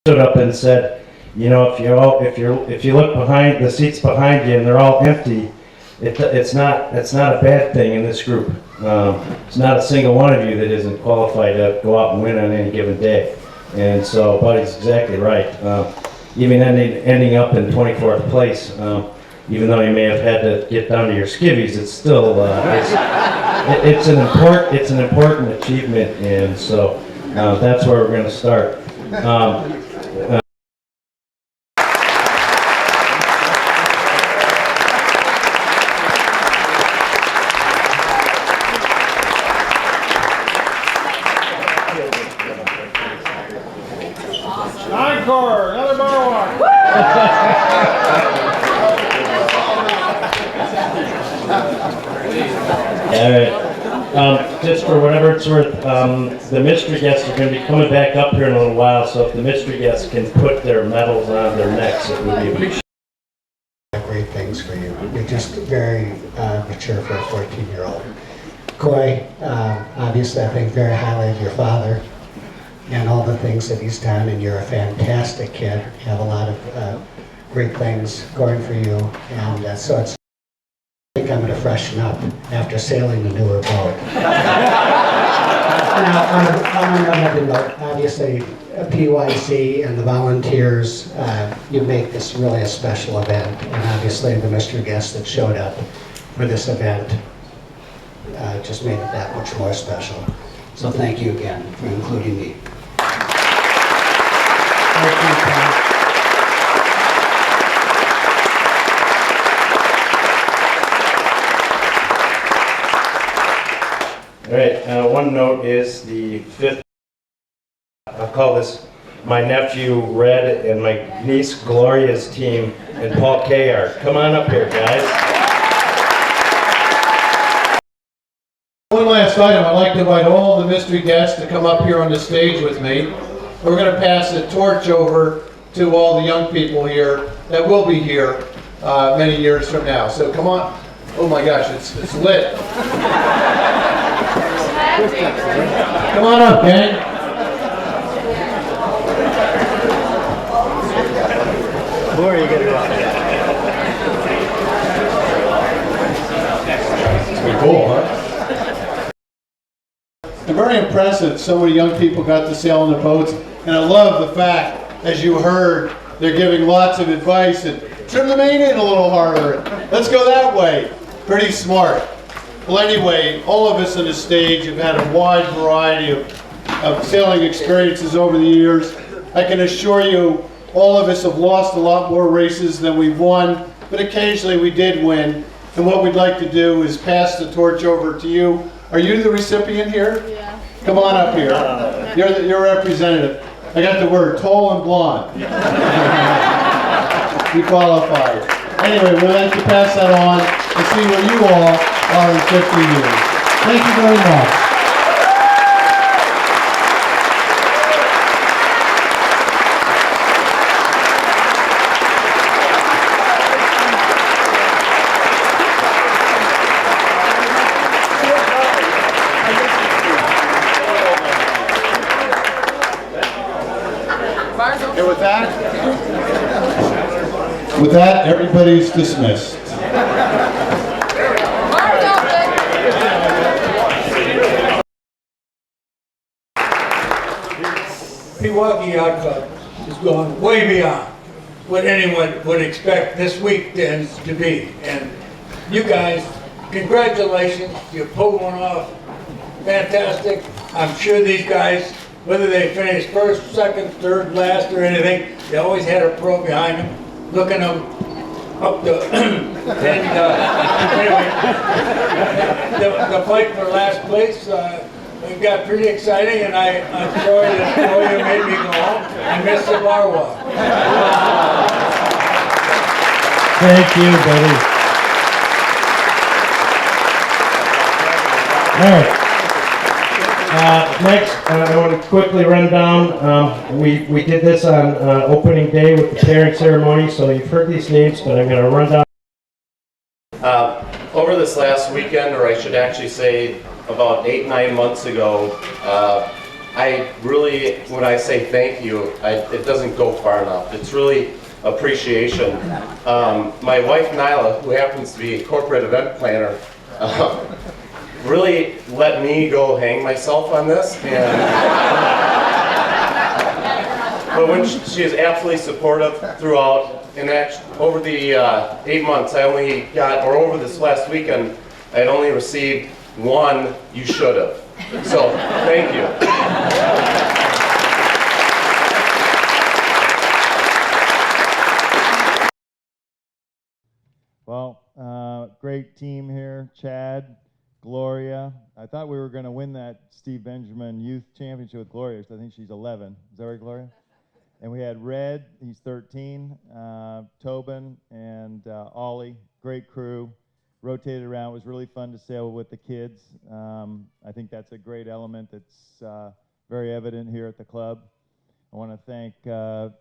stood up and said, you know, if you look behind the seats behind you and they're all empty, it's not a bad thing in this group. It's not a single one of you that isn't qualified to go out and win on any given day. And so Buddy's exactly right. Even ending up in 24th place, even though you may have had to get down to your skivvies, it's still it's an important achievement, and so that's where we're going to start. Encore, another bar walk. All right. Just for whatever it's worth, the mystery guests are going to be coming back up here in a little while, so if the mystery guests can put their medals on their necks, it would be appreciated. Great things for you. You're just very mature for a 14-year-old. Coy, obviously I think very highly of your father and all the things that he's done, and you're a fantastic kid. You have a lot of great things going for you, and so I think I'm going to freshen up after sailing the newer boat. Now, on another note, obviously PYC and the volunteers, you make this really a special event, and obviously the mystery guests that showed up for this event just made it that much more special. So thank you again for including me. Thank you, Tom. All right, one note is the 5th, I'll call this my nephew Red and my niece Gloria's team and Paul Kayar. Come on up here, guys. One last item, I'd like to invite all the mystery guests to come up here on the stage with me. We're going to pass the torch over to all the young people here that will be here many years from now. So come on. Oh my gosh, it's lit. Come on up, gang. Gloria, get it on. It's pretty cool, huh? I'm very impressed that so many young people got to sail on the boats, and I love the fact, as you heard, they're giving lots of advice and trim the main in a little harder. Let's go that way. Pretty smart. Well, anyway, all of us on the stage have had a wide variety of sailing experiences over the years. I can assure you, all of us have lost a lot more races than we've won, but occasionally we did win. And what we'd like to do is pass the torch over to you. Are you the recipient here? Yeah. Come on up here. You're representative. I got the word tall and blonde. You qualified. Anyway, we'd like to pass that on and see where you all are in 50 years. Thank you very much. And with that, everybody's dismissed. Pewaukee Yacht Club is going way beyond what anyone would expect this weekend to be. And you guys, congratulations, you pulled one off. Fantastic. I'm sure these guys, whether they finished first, second, third, last, or anything, they always had a pro behind them, looking them up the, and anyway, the fight for last place, it got pretty exciting, and I'm sorry that Gloria made me go home. I missed the bar walk. Thank you, buddy. All right. Next, I want to quickly run down. We did this on opening day with the pairing ceremony, so you've heard these names, but I'm going to run down. Over this last weekend, or I should actually say about 8-9 months ago, I really, when I say thank you, it doesn't go far enough. It's really appreciation. My wife Nyla, who happens to be a corporate event planner, really let me go hang myself on this. But when she is absolutely supportive throughout, and over the 8 months, I only got, or over this last weekend, I had only received one "you should have." So thank you. Well, great team here. Chad, Gloria. I thought we were going to win that Steve Benjamin Youth Championship with Gloria. I think she's 11. Is that right, Gloria? And we had Red, he's 13, Tobin, and Ollie. Great crew. Rotated around. It was really fun to sail with the kids. I think that's a great element that's very evident here at the club. I want to thank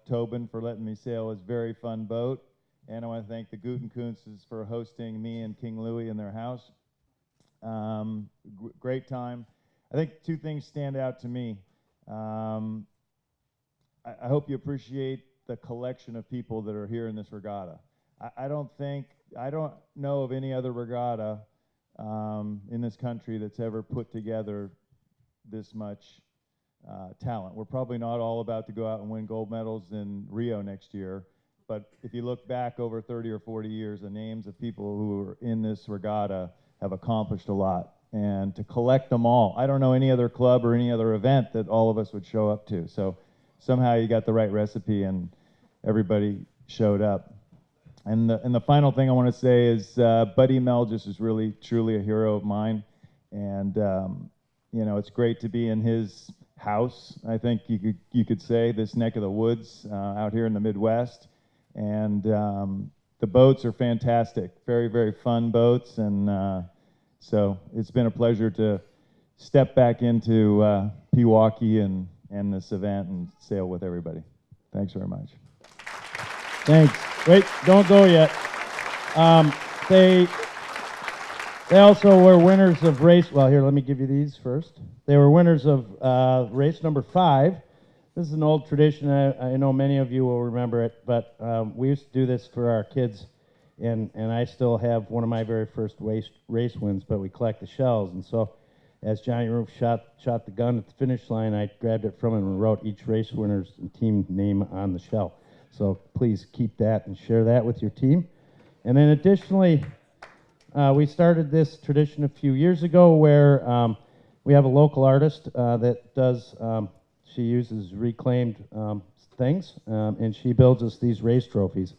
Tobin for letting me sail his very fun boat. And I want to thank the Gutenkunsts for hosting me and King Louie in their house. Great time. I think two things stand out to me. I hope you appreciate the collection of people that are here in this regatta. I don't know of any other regatta in this country that's ever put together this much talent. We're probably not all about to go out and win gold medals in Rio next year, but if you look back over 30 or 40 years, the names of people who are in this regatta have accomplished a lot. And to collect them all, I don't know any other club or any other event that all of us would show up to. So somehow you got the right recipe and everybody showed up. And the final thing I want to say is Buddy Mel just is really, truly a hero of mine. And, you know, it's great to be in his house, I think you could say, this neck of the woods out here in the Midwest. And the boats are fantastic, very, very fun boats. And so it's been a pleasure to step back into Pewaukee and this event and sail with everybody. Thanks very much. Thanks. Wait, don't go yet. They also were winners of race, well, here, let me give you these first. They were winners of race number 5. This is an old tradition. I know many of you will remember it, but we used to do this for our kids, and I still have one of my very first race wins, but we collect the shells. And so as Johnny Roof shot the gun at the finish line, I grabbed it from him and wrote each race winner's and team name on the shell. So please keep that and share that with your team. And then additionally, we started this tradition a few years ago where we have a local artist that does, she uses reclaimed things, and she builds us these race trophies.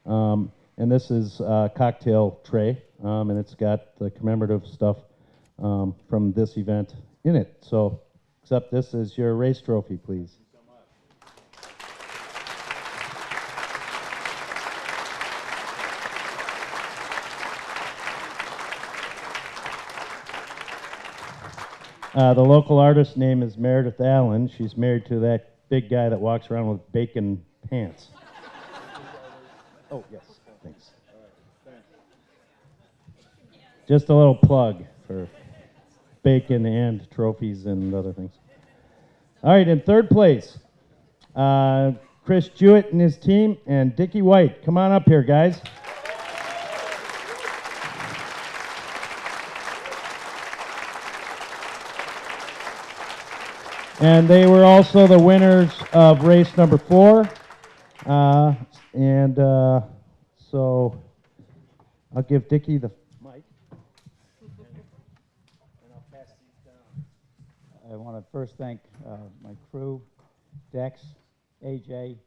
And this is a cocktail tray, and it's got the commemorative stuff from this event in it. So accept this as your race trophy, please. The local artist's name is Meredith Allen. She's married to that big guy that walks around with bacon pants. Oh, yes, thanks. Just a little plug for bacon and trophies and other things. All right, in third place, Chris Jewett and his team, and Dickie White. Come on up here, guys. And they were also the winners of race number 4. So I'll give Dickie the mic. And I'll pass these down. I want to first thank my crew, Dex, AJ,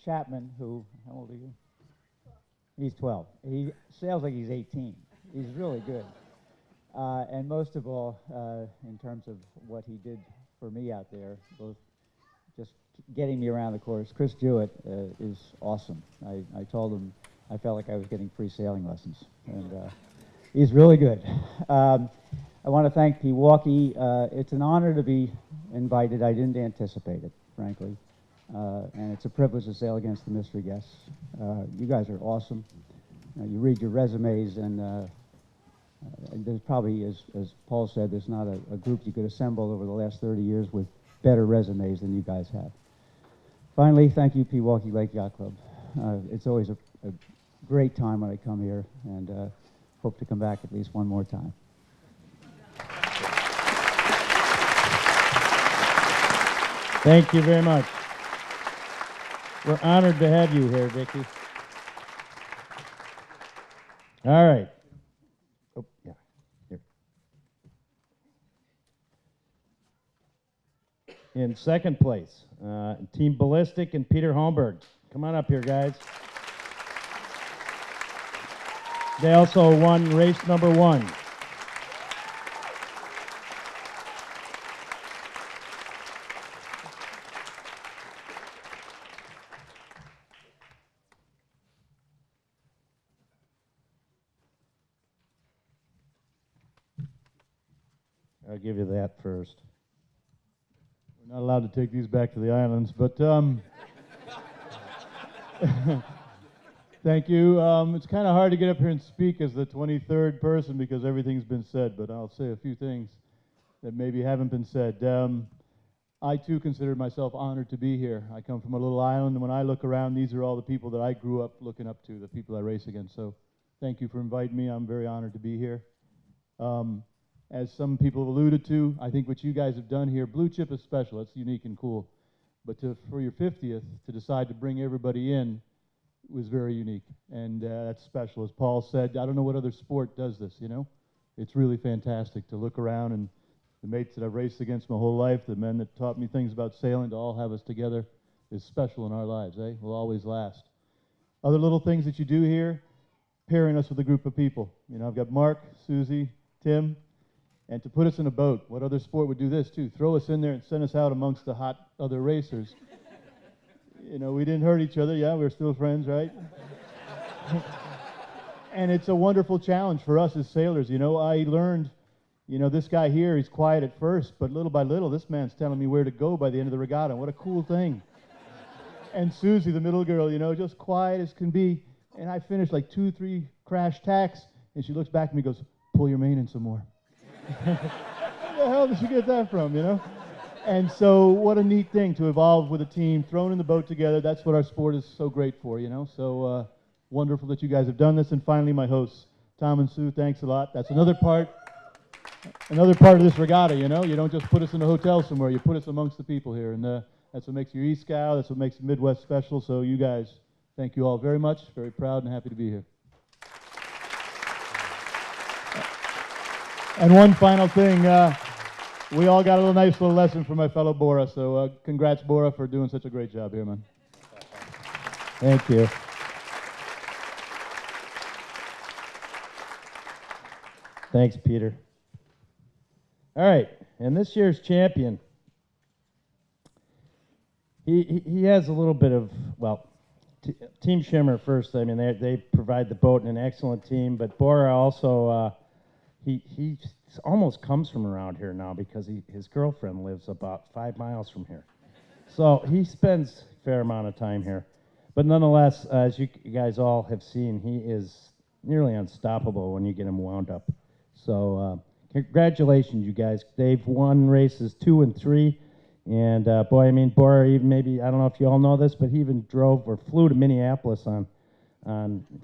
Chapman, who, how old are you? He's 12. He sails like he's 18. He's really good. And most of all, in terms of what he did for me out there, both just getting me around the course. Chris Jewett is awesome. I told him I felt like I was getting free sailing lessons, and he's really good. I want to thank Pewaukee. It's an honor to be invited. I didn't anticipate it, frankly, and it's a privilege to sail against the mystery guests. You guys are awesome. You read your resumes, and there's probably, as Paul said, there's not a group you could assemble over the last 30 years with better resumes than you guys have. Finally, thank you, Pewaukee Lake Yacht Club. It's always a great time when I come here, and hope to come back at least one more time. Thank you very much. We're honored to have you here, Vicki. All right. Oh, yeah. Here. In second place, Team Ballistic and Peter Holmberg. Come on up here, guys. They also won race number 1. I'll give you that first. We're not allowed to take these back to the islands, but thank you. It's kind of hard to get up here and speak as the 23rd person because everything's been said, but I'll say a few things that maybe haven't been said. I too consider myself honored to be here. I come from a little island, and when I look around, these are all the people that I grew up looking up to, the people I race against. So thank you for inviting me. I'm very honored to be here. As some people have alluded to, I think what you guys have done here, Blue Chip is special. It's unique and cool. But for your 50th, to decide to bring everybody in was very unique. And that's special. As Paul said, I don't know what other sport does this, you know? It's really fantastic to look around, and the mates that I've raced against my whole life, the men that taught me things about sailing, to all have us together is special in our lives, eh? Will always last. Other little things that you do here, pairing us with a group of people. You know, I've got Mark, Susie, Tim, and to put us in a boat. What other sport would do this too? Throw us in there and send us out amongst the hot other racers. You know, we didn't hurt each other. Yeah, we're still friends, right? And it's a wonderful challenge for us as sailors. You know, I learned, you know, this guy here, he's quiet at first, but little by little, this man's telling me where to go by the end of the regatta. What a cool thing. And Susie, the middle girl, you know, just quiet as can be. And I finished like 2, 3 crash tacks, and she looks back at me and goes, pull your mane in some more. Where the hell did she get that from, you know? And so what a neat thing to evolve with a team, thrown in the boat together. That's what our sport is so great for, you know? So wonderful that you guys have done this. And finally, my hosts, Tom and Sue, thanks a lot. That's another part of this regatta, you know? You don't just put us in a hotel somewhere. You put us amongst the people here. And that's what makes your Scow. That's what makes the Midwest special. So you guys, thank you all very much. Very proud and happy to be here. And one final thing, we all got a nice little lesson from my fellow Bora, so congrats, Bora, for doing such a great job here, man. Thank you. Thanks, Peter. All right, and this year's champion, he has a little bit of, well, Team Shimmer first. I mean, they provide the boat and an excellent team, but Bora also, he almost comes from around here now because his girlfriend lives about 5 miles from here. So he spends a fair amount of time here. But nonetheless, as you guys all have seen, he is nearly unstoppable when you get him wound up. So congratulations, you guys. They've won races 2 and 3. And boy, I mean, Bora even maybe, I don't know if you all know this, but he even drove or flew to Minneapolis on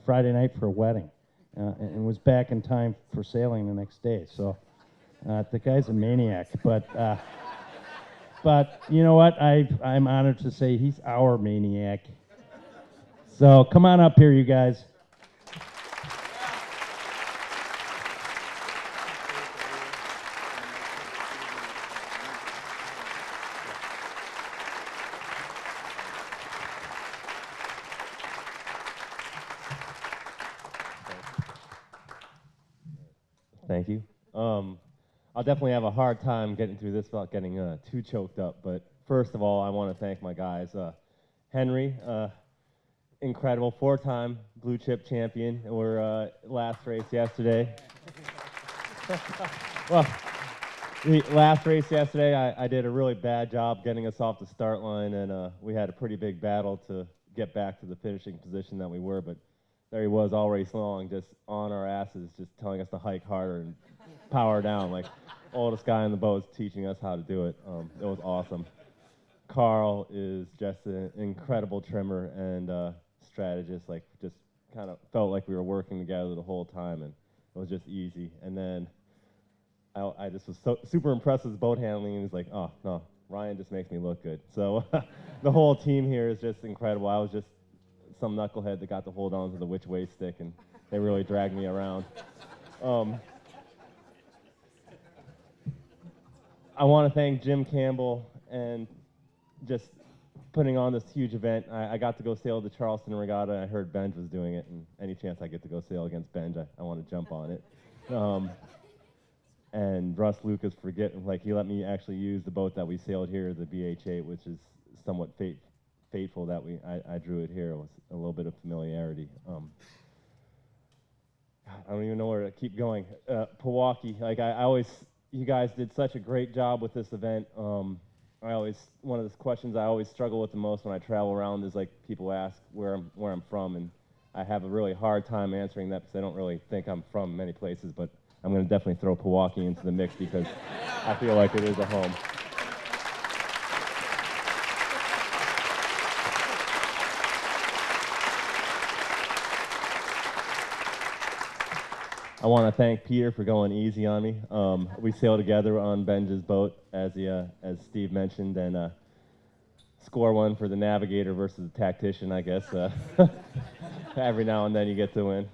Friday night for a wedding. And was back in time for sailing the next day. So the guy's a maniac. But you know what? I'm honored to say he's our maniac. So come on up here, you guys. Thank you. I'll definitely have a hard time getting through this without getting too choked up. But first of all, I want to thank my guys. Henry, incredible 4-time Blue Chip champion. We're last race yesterday. Well, the last race yesterday, I did a really bad job getting us off the start line, and we had a pretty big battle to get back to the finishing position that we were. But there he was all race long, just on our asses, just telling us to hike harder and power down. Like, oldest guy on the boat is teaching us how to do it. It was awesome. Carl is just an incredible trimmer and strategist. Like, just kind of felt like we were working together the whole time, and it was just easy. And then I just was super impressed with his boat handling, and he's like, oh, no, Ryan just makes me look good. So the whole team here is just incredible. I was just some knucklehead that got to hold on to the which way stick, and they really dragged me around. I want to thank Jim Campbell and just putting on this huge event. I got to go sail the Charleston Regatta. I heard Benj was doing it, and any chance I get to go sail against Benj, I want to jump on it. And Russ Lucas he let me actually use the boat that we sailed here, the BH-8, which is somewhat fateful that I drew it here. It was a little bit of familiarity. I don't even know where to keep going. Pewaukee, you guys did such a great job with this event. One of the questions I always struggle with the most when I travel around is like people ask where I'm from, and I have a really hard time answering that because I don't really think I'm from many places, but I'm going to definitely throw Pewaukee into the mix because I feel like it is a home. I want to thank Peter for going easy on me. We sailed together on Benj's boat, as Steve mentioned, and score one for the navigator versus the tactician, I guess. Every now and then you get to win.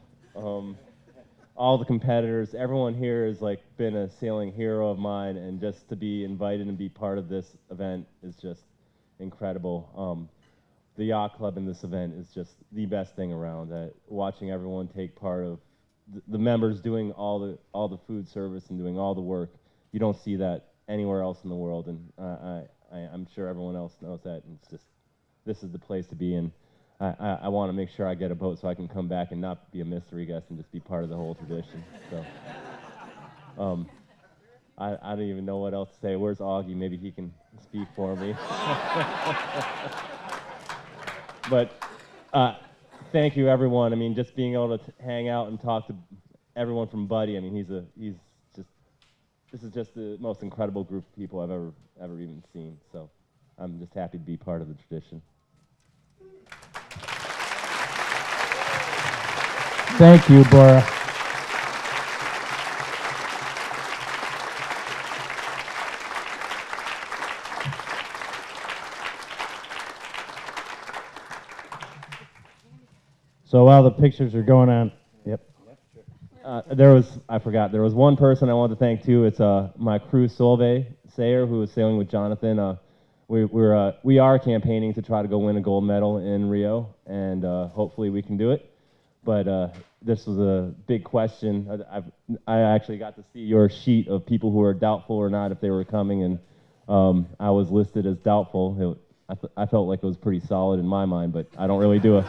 All the competitors, everyone here has been a sailing hero of mine, and just to be invited and be part of this event is just incredible. The yacht club in this event is just the best thing around. Watching everyone take part of the members doing all the food service and doing all the work, you don't see that anywhere else in the world, and I'm sure everyone else knows that. And it's just, this is the place to be, and I want to make sure I get a boat so I can come back and not be a mystery guest and just be part of the whole tradition. So, I don't even know what else to say. Where's Augie? Maybe he can speak for me. But thank you, everyone. I mean, just being able to hang out and talk to everyone from Buddy. I mean, this is just the most incredible group of people I've ever even seen. So I'm just happy to be part of the tradition. Thank you, Bora. So while the pictures are going on, yep. There was one person I wanted to thank too. It's my crew, Solveig Sayer, who was sailing with Jonathan. We are campaigning to try to go win a gold medal in Rio, and hopefully we can do it. But this was a big question. I actually got to see your sheet of people who were doubtful or not if they were coming, and I was listed as doubtful. I felt like it was pretty solid in my mind, but I don't really do a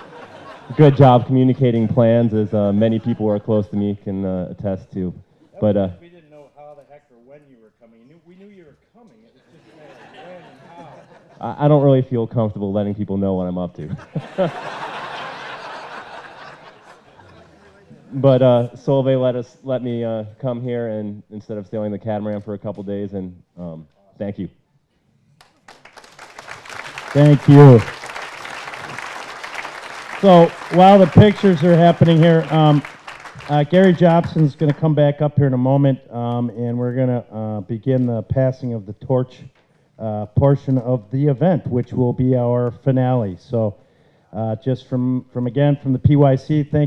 good job communicating plans, as many people who are close to me can attest to. But we didn't know how the heck or when you were coming. We knew you were coming. It was just a matter of when and how. I don't really feel comfortable letting people know what I'm up to. But Solveig let me come here and instead of sailing the catamaran for a couple days, and thank you. Thank you. So while the pictures are happening here, Gary Jobson's going to come back up here in a moment, and we're going to begin the passing of the torch portion of the event, which will be our finale. So just from the PYC, thank you.